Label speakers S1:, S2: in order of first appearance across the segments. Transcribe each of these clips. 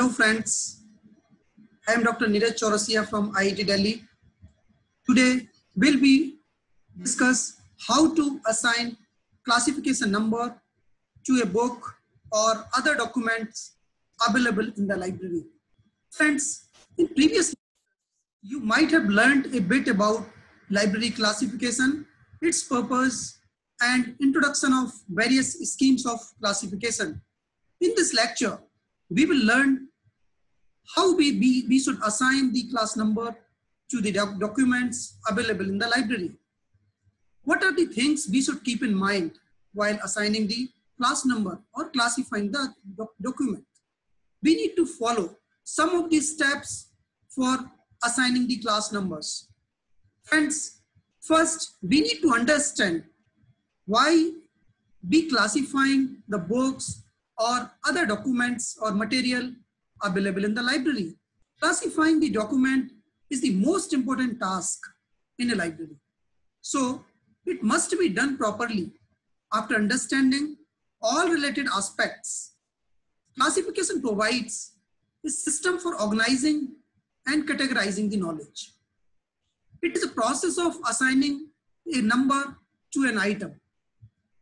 S1: Hello friends, I am Dr. Neeraj Chaurasia from IIT Delhi. Today we'll be discuss how to assign classification number to a book or other documents available in the library. Friends, in previous you might have learned a bit about library classification, its purpose, and introduction of various schemes of classification. In this lecture, we will learn how we should assign the class number to the documents available in the library. What are the things we should keep in mind while assigning the class number or classifying the document? We need to follow some of these steps for assigning the class numbers. Friends, first we need to understand why we classifying the books or other documents or material available in the library. Classifying the document is the most important task in a library. So it must be done properly after understanding all related aspects. Classification provides a system for organizing and categorizing the knowledge. It is a process of assigning a number to an item.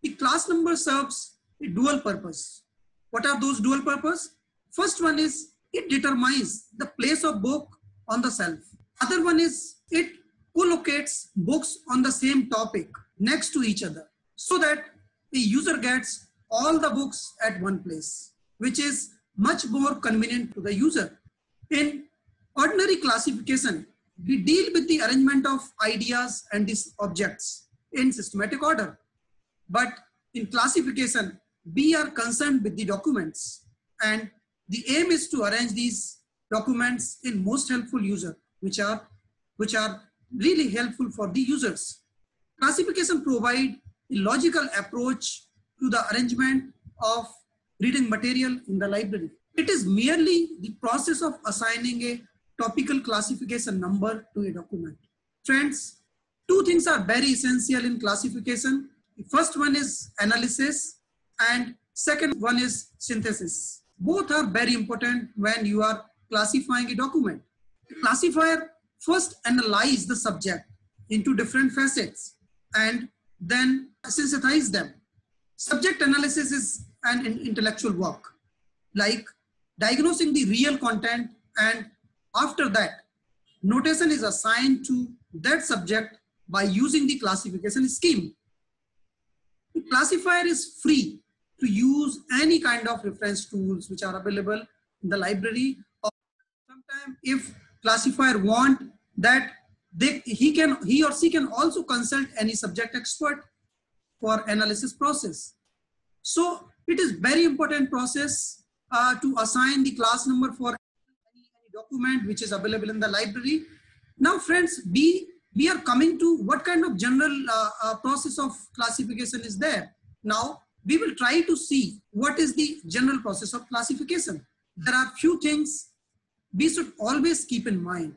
S1: The class number serves a dual purpose. What are those dual purpose? First one is it determines the place of book on the shelf. Other one is it collocates books on the same topic next to each other so that the user gets all the books at one place, which is much more convenient to the user. In ordinary classification, we deal with the arrangement of ideas and these objects in systematic order. But in classification, we are concerned with the documents, and the aim is to arrange these documents in most helpful user, which are really helpful for the users. Classification provide a logical approach to the arrangement of reading material in the library. It is merely the process of assigning a topical classification number to a document. Friends, two things are very essential in classification. The first one is analysis and second one is synthesis. Both are very important when you are classifying a document. The classifier first analyze the subject into different facets and then synthesize them. Subject analysis is an intellectual work, like diagnosing the real content, and after that, notation is assigned to that subject by using the classification scheme. The classifier is free to use any kind of reference tools which are available in the library. Or sometimes if classifier want that, he or she can also consult any subject expert for analysis process. So it is very important process to assign the class number for any document which is available in the library. Now friends, we are coming to what kind of general process of classification is there. Now we will try to see what is the general process of classification. There are few things we should always keep in mind.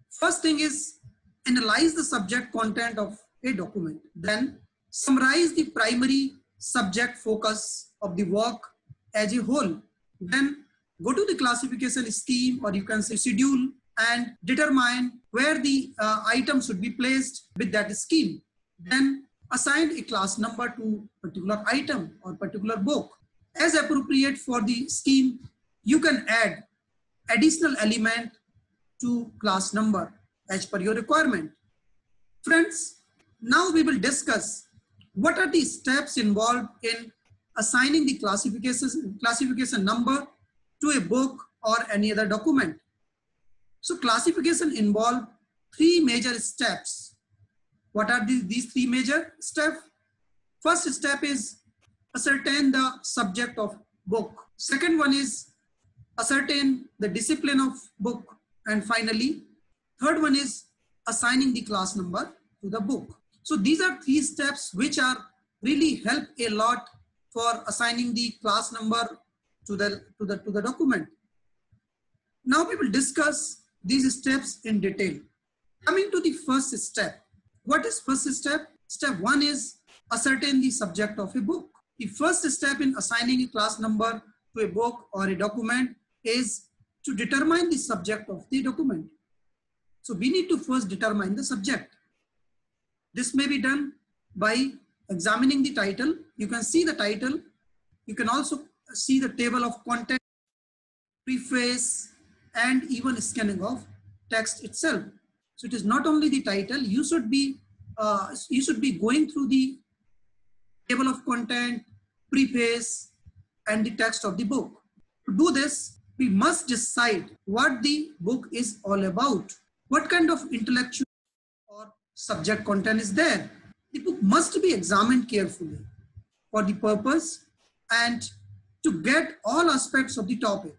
S1: First thing is analyze the subject content of a document. Then summarize the primary subject focus of the work as a whole. Then go to the classification scheme, or you can say schedule, and determine where the item should be placed with that scheme. Then assign a class number to particular item or particular book. As appropriate for the scheme, you can add additional element to class number as per your requirement. Friends, now we will discuss what are the steps involved in assigning the classification number to a book or any other document. So classification involve three major steps. What are these three major steps? First step is ascertain the subject of book. Second one is ascertain the discipline of book. And finally, third one is assigning the class number to the book. So these are three steps which are really help a lot for assigning the class number to the document. Now we will discuss these steps in detail. Coming to the first step. What is first step? Step one is ascertain the subject of a book. The first step in assigning a class number to a book or a document is to determine the subject of the document. So we need to first determine the subject. This may be done by examining the title. You can see the title. You can also see the table of content, preface, and even scanning of text itself. So it is not only the title. You should be going through the table of content, preface, and the text of the book. To do this, we must decide what the book is all about. What kind of intellectual or subject content is there? The book must be examined carefully for the purpose and to get all aspects of the topic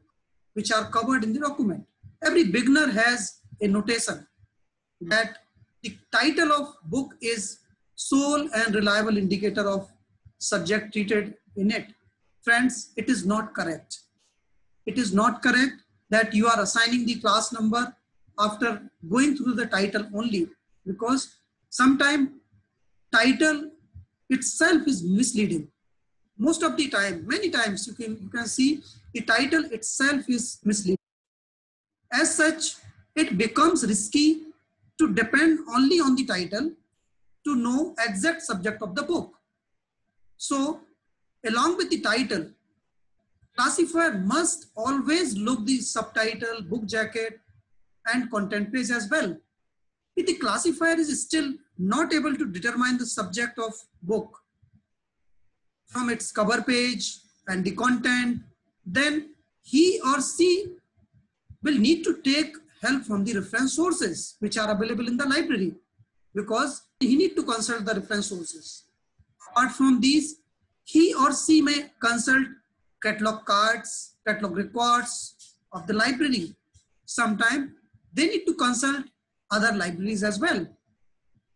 S1: which are covered in the document. Every beginner has a notation that the title of book is sole and reliable indicator of subject treated in it. Friends, it is not correct. It is not correct that you are assigning the class number after going through the title only, because sometimes title itself is misleading. Most of the time, many times you can see the title itself is misleading. As such, it becomes risky to depend only on the title to know exact subject of the book. So, along with the title, classifier must always look the subtitle, book jacket, and content page as well. If the classifier is still not able to determine the subject of book from its cover page and the content, then he or she will need to take help from the reference sources which are available in the library, because he need to consult the reference sources. Apart from these, he or she may consult catalog cards, catalog records of the library. Sometimes they need to consult other libraries as well.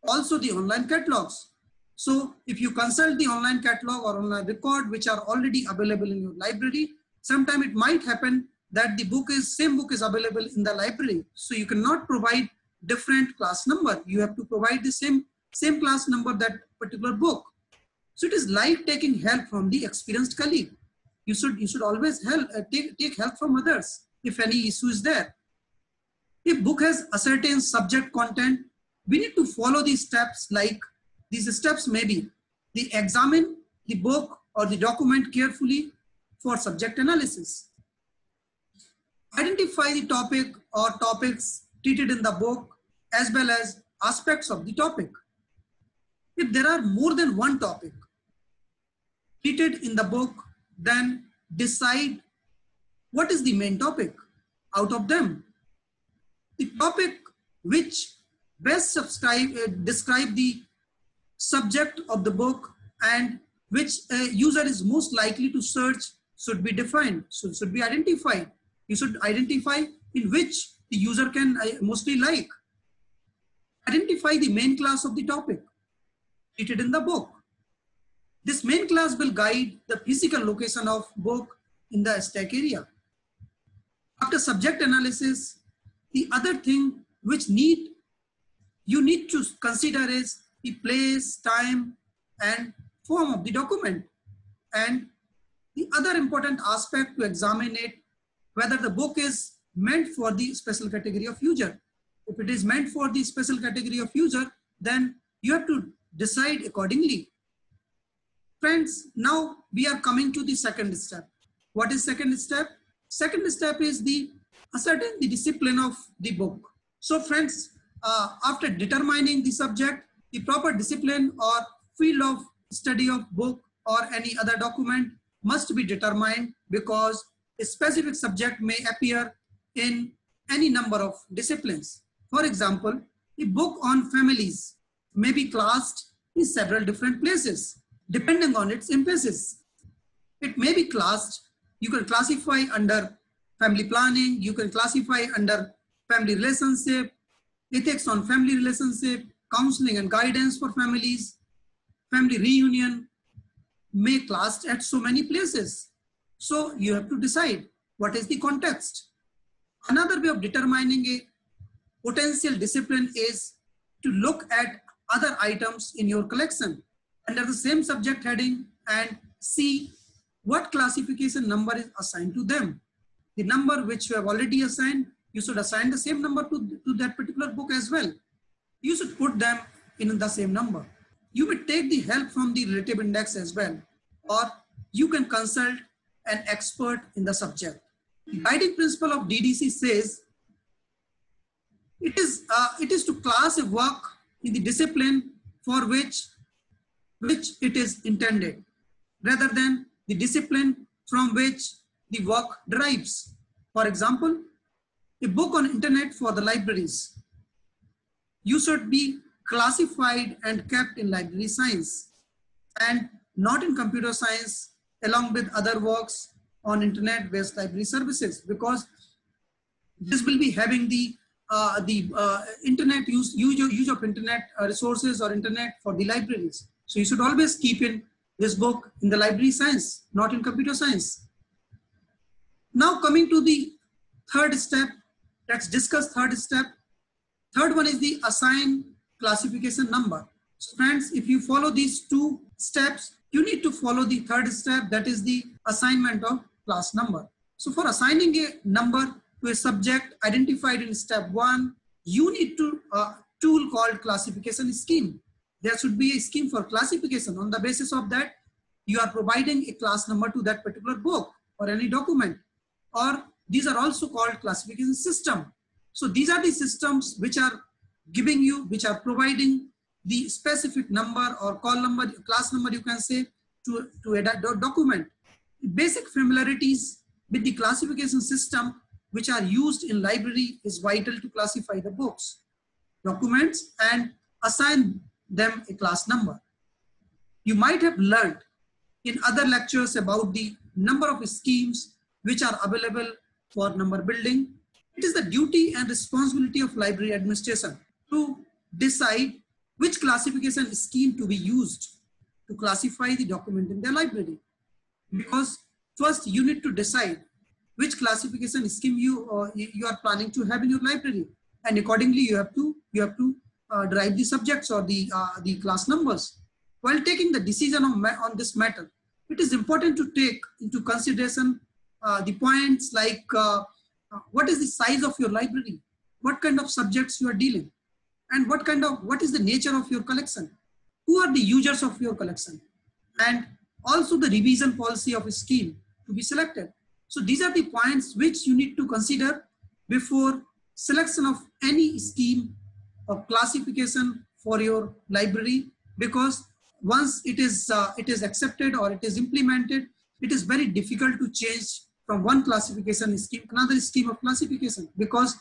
S1: Also the online catalogs. So if you consult the online catalog or online record which are already available in your library, sometimes it might happen that the same book is available in the library. So you cannot provide different class number. You have to provide the same class number that particular book. So it is like taking help from the experienced colleague. You should always take help from others if any issue is there. If book has a certain subject content, we need to follow these steps. Like these steps may be: the examine the book or the document carefully for subject analysis. Identify the topic or topics treated in the book as well as aspects of the topic. If there are more than one topic treated in the book, then decide what is the main topic out of them. The topic which best describe the subject of the book and which a user is most likely to search should be defined, should be identified. You should identify in which the user can mostly like. Identify the main class of the topic treated in the book. This main class will guide the physical location of book in the stack area. After subject analysis, the other thing which you need to consider is the place, time, and form of the document. And the other important aspect to examine it, whether the book is meant for the special category of user. If it is meant for the special category of user, then you have to decide accordingly. Friends, now we are coming to the second step. What is second step? Second step is the ascertain the discipline of the book. So friends, after determining the subject, the proper discipline or field of study of book or any other document must be determined, because a specific subject may appear in any number of disciplines. For example, a book on families may be classed in several different places depending on its emphasis. It may be classed, you can classify under family planning, you can classify under family relationship, ethics on family relationship, counseling and guidance for families, family reunion, may classed at so many places. So you have to decide what is the context. Another way of determining a potential discipline is to look at other items in your collection under the same subject heading and see what classification number is assigned to them. the number which you have already assigned, you should assign the same number to that particular book as well. You should put them in the same number. You may take the help from the relative index as well, or you can consult an expert in the subject. The guiding principle of DDC says it is to class a work in the discipline for which it is intended, rather than the discipline from which the work derives. For example, a book on internet for the libraries. You should be classified and kept in library science and not in computer science, along with other works on internet-based library services, because this will be having the internet use of internet resources or internet for the libraries. So you should always keep in this book in the library science, not in computer science. Now coming to the third step, let's discuss third step. Third one is the assign classification number. So friends, if you follow these two steps, you need to follow the third step, that is the assignment of class number. So for assigning a number to a subject identified in step 1, you need to tool called classification scheme. There should be a scheme for classification. On the basis of that, you are providing a class number to that particular book or any document, or these are also called classification system. So these are the systems which are giving you, which are providing the specific number or call number, class number you can say, to a document. The basic familiarities with the classification system which are used in library is vital to classify the books, documents, and assign them a class number. You might have learned in other lectures about the number of schemes which are available for number building. It is the duty and responsibility of library administration to decide which classification scheme to be used to classify the document in the library. Because first you need to decide which classification scheme you are planning to have in your library, and accordingly you have to derive the subjects or the class numbers. While taking the decision on this matter, it is important to take into consideration the points like what is the size of your library, what kind of subjects you are dealing, and what is the nature of your collection, who are the users of your collection, and also the revision policy of a scheme to be selected. So these are the points which you need to consider before selection of any scheme of classification for your library, because once it is accepted or it is implemented, it is very difficult to change from one classification scheme to another scheme of classification, because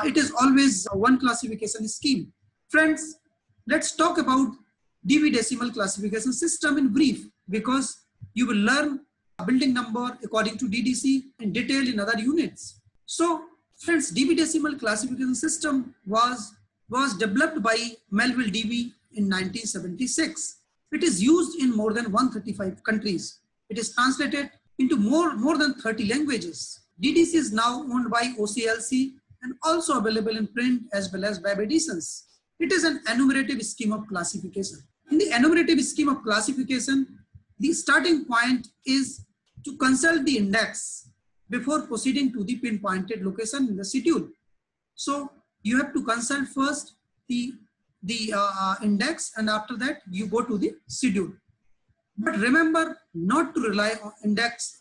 S1: it is always one classification scheme. Friends, let's talk about Dewey Decimal Classification System in brief, because you will learn building number according to DDC in detail in other units. So friends, Dewey Decimal Classification System was developed by Melville Dewey in 1976. It is used in more than 135 countries. It is translated into more than 30 languages. DDC is now owned by OCLC and also available in print as well as web editions. It is an enumerative scheme of classification. In the enumerative scheme of classification, the starting point is to consult the index before proceeding to the pinpointed location in the schedule. So you have to consult first the index, and after that you go to the schedule. But remember not to rely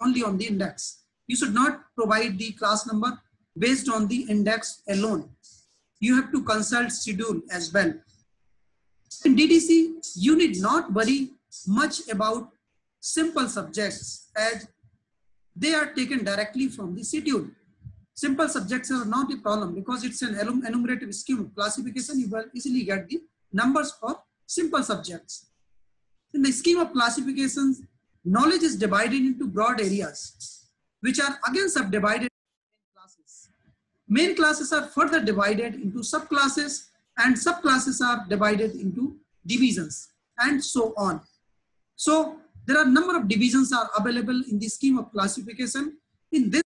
S1: only on the index. You should not provide the class number based on the index alone. You have to consult schedule as well. In DDC, you need not worry much about simple subjects as they are taken directly from the schedule. Simple subjects are not a problem because it's an enumerative scheme of classification. You will easily get the numbers for simple subjects. In the scheme of classifications, knowledge is divided into broad areas, which are again subdivided in classes. Main classes are further divided into subclasses, and subclasses are divided into divisions, and so on. So there are a number of divisions are available in the scheme of classification. In this,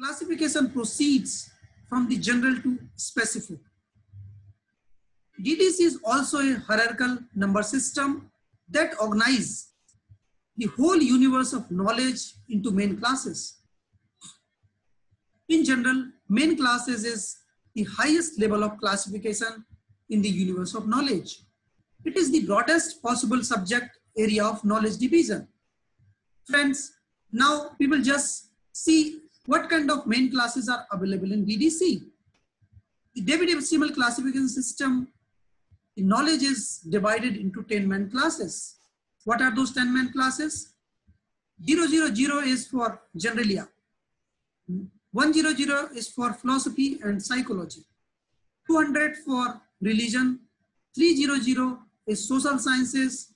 S1: classification proceeds from the general to specific. DDC is also a hierarchical number system that organizes the whole universe of knowledge into main classes. In general, main classes is the highest level of classification in the universe of knowledge. It is the broadest possible subject area of knowledge division. Friends, now we will just see what kind of main classes are available in DDC. The David Decimal classification system, the knowledge is divided into 10 main classes. What are those 10 main classes? 000 is for Generalia. 100 is for philosophy and psychology. 200 for religion. 300 is social sciences.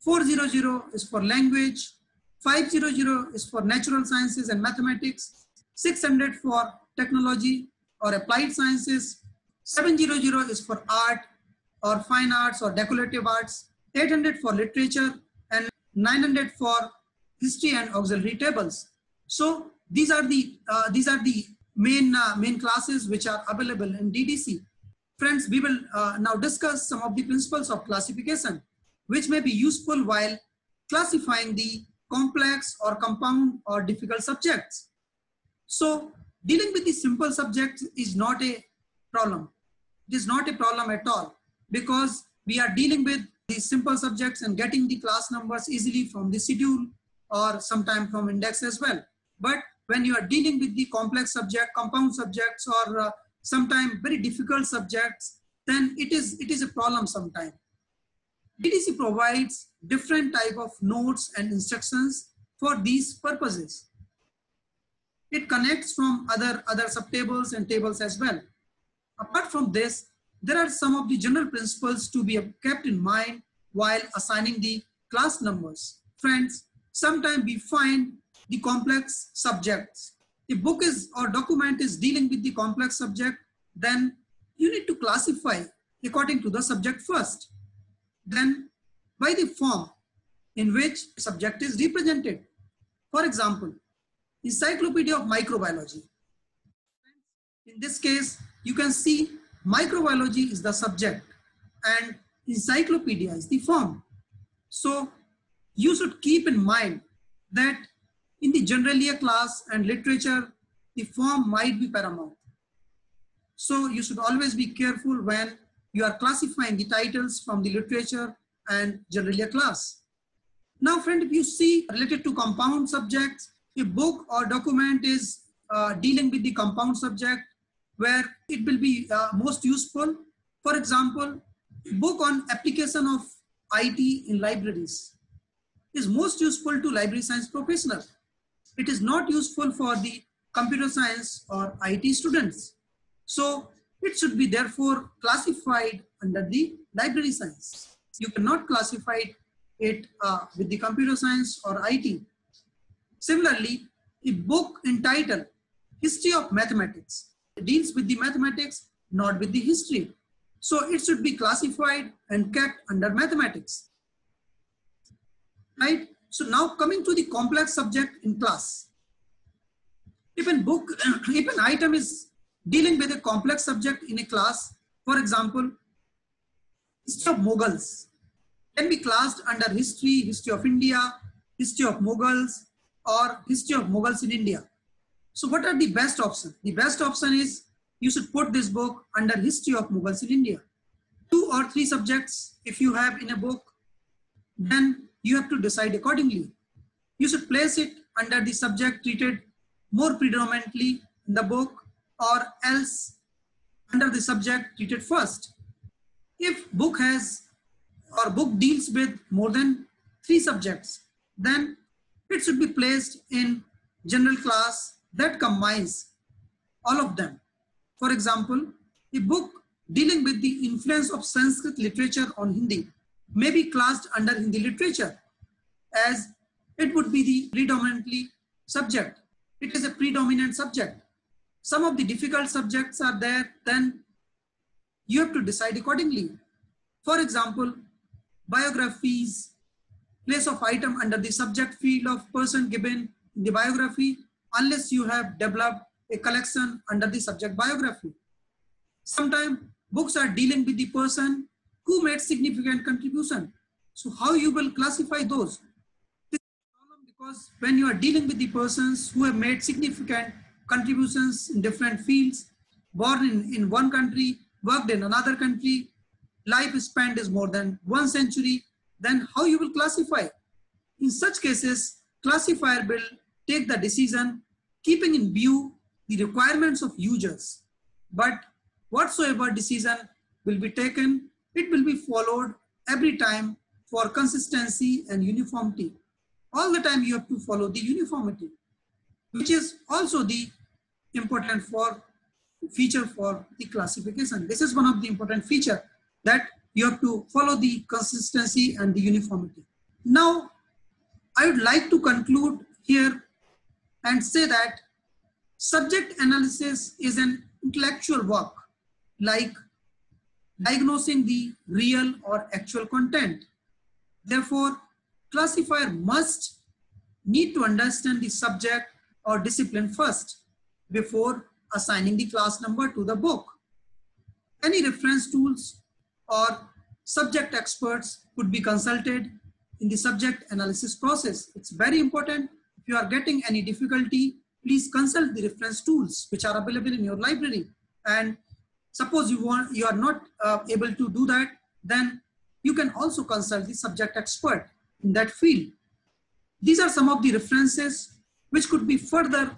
S1: 400 is for language. 500 is for natural sciences and mathematics. 600 for technology or applied sciences. 700 is for art or fine arts or decorative arts. 800 for literature and 900 for history and auxiliary tables. So these are the main classes which are available in DDC. Friends, we will now discuss some of the principles of classification which may be useful while classifying the complex or compound or difficult subjects. So dealing with the simple subjects is not a problem. It is not a problem at all because we are dealing with these simple subjects and getting the class numbers easily from the schedule or sometime from index as well. But when you are dealing with the complex subject, compound subjects, or sometimes very difficult subjects, then it is a problem sometimes. DDC provides different type of notes and instructions for these purposes. It connects from other subtables and tables as well. Apart from this, there are some of the general principles to be kept in mind while assigning the class numbers. Friends, sometimes we find the complex subjects. If book is or document is dealing with the complex subject, then you need to classify according to the subject first. Then by the form in which subject is represented. For example, Encyclopedia of Microbiology. In this case, you can see microbiology is the subject and encyclopedia is the form. So you should keep in mind that in the Generalia class and literature, the form might be paramount. So you should always be careful when you are classifying the titles from the literature and Generalia class. Now, friend, if you see related to compound subjects, a book or document is dealing with the compound subject where it will be most useful. For example, a book on application of IT in libraries is most useful to library science professionals. It is not useful for the computer science or IT students. So it should be therefore classified under the library science. You cannot classify it with the computer science or IT. Similarly, a book entitled History of Mathematics deals with the mathematics, not with the history. So it should be classified and kept under mathematics. Right? So now coming to the complex subject in class. If an item is dealing with a complex subject in a class, for example, history of Mughals can be classed under history, history of India, history of Mughals, or history of Mughals in India. So what are the best options? The best option is you should put this book under history of Mughals in India. 2 or 3 subjects if you have in a book, then you have to decide accordingly. You should place it under the subject treated more predominantly in the book or else under the subject treated first. If book has or book deals with more than 3 subjects, then it should be placed in general class that combines all of them. For example, a book dealing with the influence of Sanskrit literature on Hindi may be classed under Hindi literature as it would be the predominantly subject. It is a predominant subject. Some of the difficult subjects are there, then you have to decide accordingly. For example, biographies, place of item under the subject field of person given in the biography unless you have developed a collection under the subject biography. Sometimes books are dealing with the person who made significant contribution. So how you will classify those? This is a problem because when you are dealing with the persons who have made significant contributions in different fields, born in one country, worked in another country, life spent is more than 1 century, then how you will classify? In such cases, classifier will take the decision keeping in view the requirements of users. But whatsoever decision will be taken, it will be followed every time for consistency and uniformity. All the time you have to follow the uniformity, which is also the important feature for the classification. This is one of the important feature that you have to follow the consistency and the uniformity. Now, I would like to conclude here and say that subject analysis is an intellectual work like diagnosing the real or actual content. Therefore, classifier must need to understand the subject or discipline first before assigning the class number to the book. Any reference tools or subject experts could be consulted in the subject analysis process. It's very important. If you are getting any difficulty, please consult the reference tools which are available in your library. And suppose you are not able to do that, then you can also consult the subject expert in that field. These are some of the references which could be further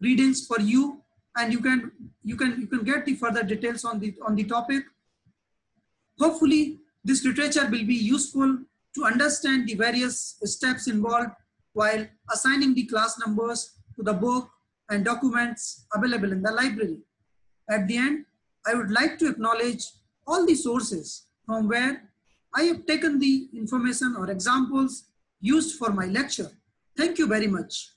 S1: readings for you, and you can get the further details on the topic. Hopefully, this literature will be useful to understand the various steps involved while assigning the class numbers to the book and documents available in the library. At the end, I would like to acknowledge all the sources from where I have taken the information or examples used for my lecture. Thank you very much.